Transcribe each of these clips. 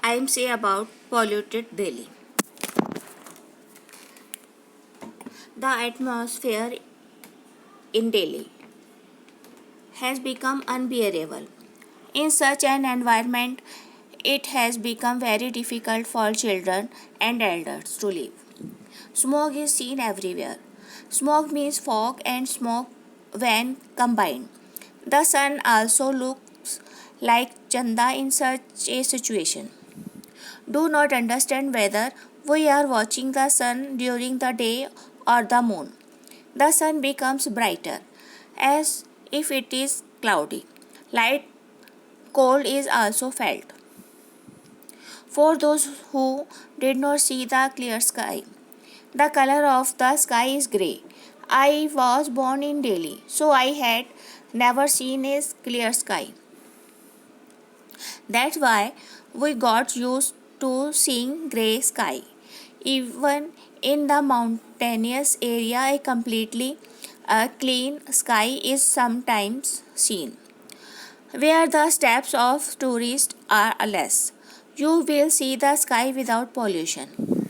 I am say about polluted Delhi. The atmosphere in Delhi has become unbearable. In such an environment, it has become very difficult for children and elders to live. Smoke is seen everywhere. Smoke means fog and smoke when combined. The sun also looks like Chanda in such a situation. Do not understand whether we are watching the sun during the day or the moon. The sun becomes brighter as if it is cloudy. Light cold is also felt. For those who did not see the clear sky, the color of the sky is grey. I was born in Delhi, so I had never seen a clear sky. That's why we got used to seeing grey sky. Even in the mountainous area, a completely clean sky is sometimes seen. Where the steps of tourists are less, you will see the sky without pollution.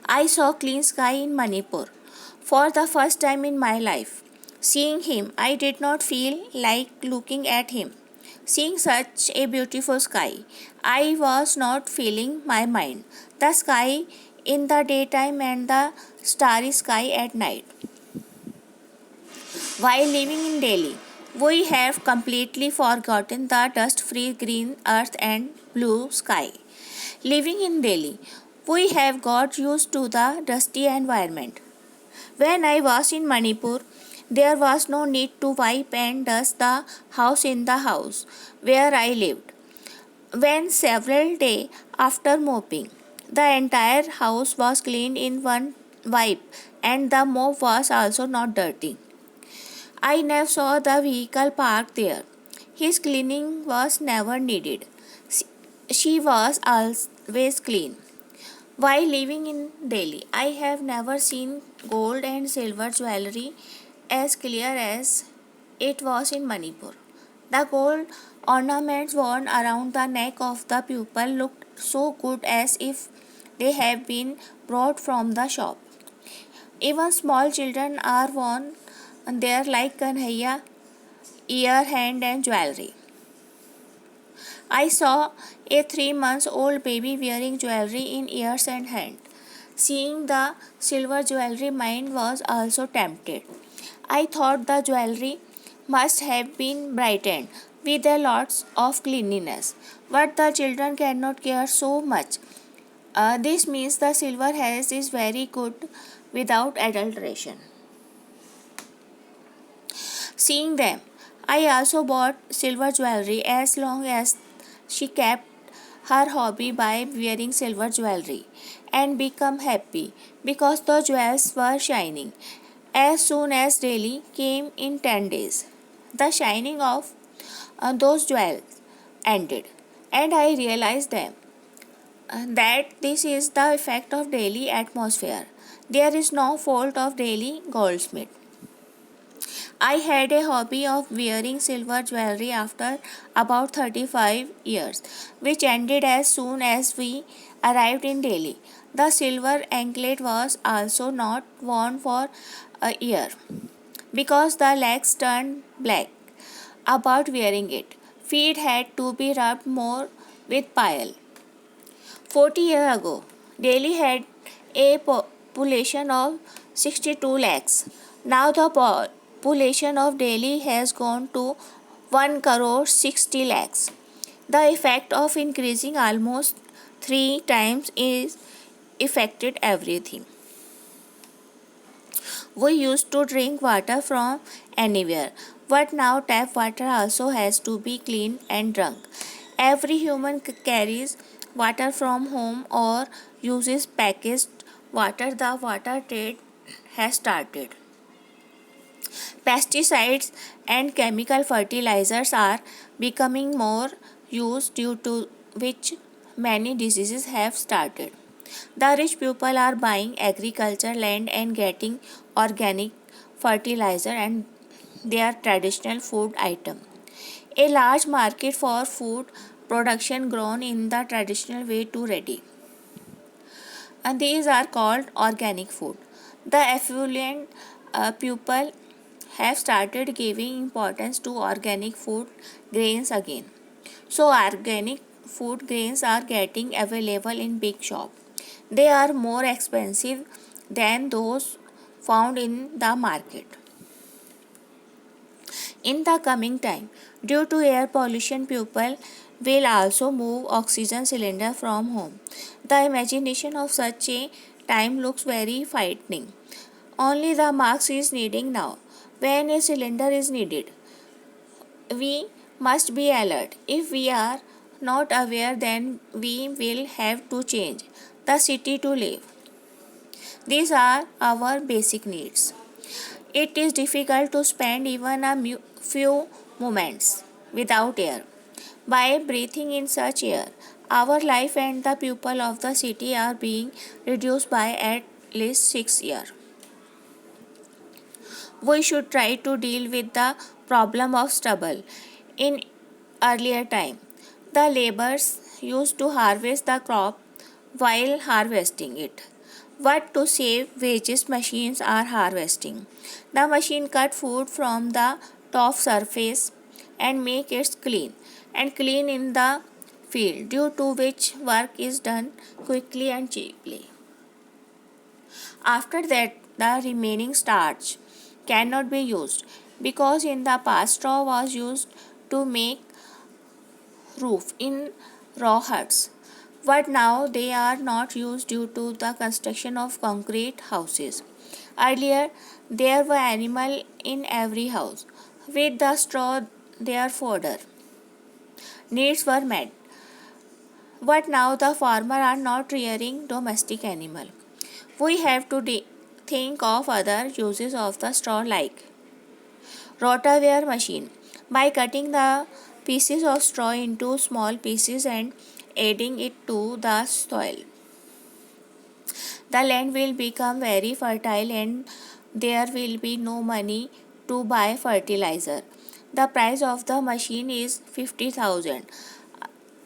I saw clean sky in Manipur for the first time in my life. Seeing him, I did not feel like looking at him. Seeing such a beautiful sky, I was not feeling my mind. The sky in the daytime and the starry sky at night. While living in Delhi, we have completely forgotten the dust free green earth and blue sky. Living in Delhi, we have got used to the dusty environment. When I was in Manipur, there was no need to wipe and dust the house in the house where I lived. When several days after mopping, the entire house was cleaned in one wipe and the mop was also not dirty. I never saw the vehicle parked there. His cleaning was never needed. She was always clean. While living in Delhi, I have never seen gold and silver jewelry as clear as it was in Manipur. The gold ornaments worn around the neck of the pupil looked so good as if they have been brought from the shop. Even small children are worn there like kanhaiya, ear, hand, and jewelry. I saw a 3 months old baby wearing jewelry in ears and hand. Seeing the silver jewelry, mind was also tempted. I thought the jewelry must have been brightened with a lots of cleanliness, but the children cannot care so much. This means the silver haze is very good without adulteration. Seeing them, I also bought silver jewelry as long as she kept her hobby by wearing silver jewelry and become happy because the jewels were shining. As soon as Delhi came in 10 days, the shining of those jewels ended, and I realized that this is the effect of Delhi atmosphere. There is no fault of Delhi goldsmith. I had a hobby of wearing silver jewelry after about 35 years, which ended as soon as we arrived in Delhi. The silver anklet was also not worn for a year because the legs turned black about wearing it. Feet had to be rubbed more with pile. 40 years ago, Delhi had a population of 62 lakhs. Now the population of Delhi has gone to 1 crore 60 lakhs. The effect of increasing almost 3 times is affected everything. We used to drink water from anywhere, but now tap water also has to be clean and drunk. Every human carries water from home or uses packaged water. The water trade has started. Pesticides and chemical fertilizers are becoming more used, due to which many diseases have started. The rich people are buying agriculture land and getting organic fertilizer and their traditional food item. A large market for food production grown in the traditional way to ready. And these are called organic food. The affluent people have started giving importance to organic food grains again. So organic food grains are getting available in big shop. They are more expensive than those found in the market. In the coming time, due to air pollution, people will also move oxygen cylinder from home. The imagination of such a time looks very frightening. Only the mask is needing now. When a cylinder is needed, we must be alert. If we are not aware, then we will have to change the city to live. These are our basic needs. It is difficult to spend even a few moments without air. By breathing in such air, our life and the people of the city are being reduced by at least 6 years. We should try to deal with the problem of stubble. In earlier time, the laborers used to harvest the crop while harvesting it. But to save wages, machines are harvesting. The machine cut food from the top surface and make it clean in the field, due to which work is done quickly and cheaply. After that, the remaining starch cannot be used, because in the past straw was used to make roof in raw huts, but now they are not used due to the construction of concrete houses. Earlier, there were animals in every house. With the straw, their fodder needs were met. But now the farmers are not rearing domestic animal. We have to think of other uses of the straw, like rotaware machine. By cutting the pieces of straw into small pieces and adding it to the soil, the land will become very fertile and there will be no money to buy fertilizer. The price of the machine is 50,000.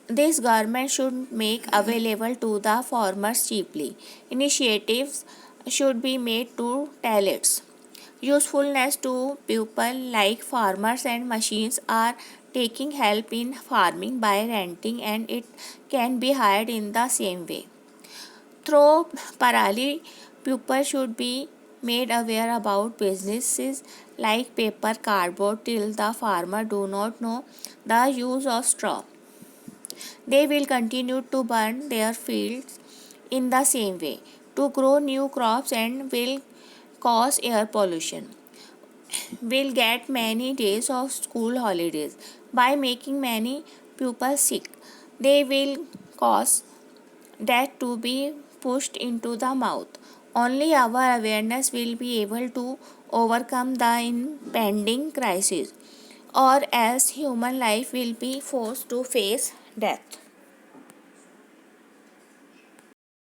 This government should make available to the farmers cheaply. Initiatives should be made to tell its usefulness to people, like farmers and machines are taking help in farming by renting, and it can be hired in the same way. Through Parali, people should be made aware about businesses like paper, cardboard till the farmer do not know the use of straw. They will continue to burn their fields in the same way to grow new crops and will cause air pollution. Will get many days of school holidays by making many pupils sick. They will cause that to be pushed into the mouth. Only our awareness will be able to overcome the impending crisis, or else human life will be forced to face death.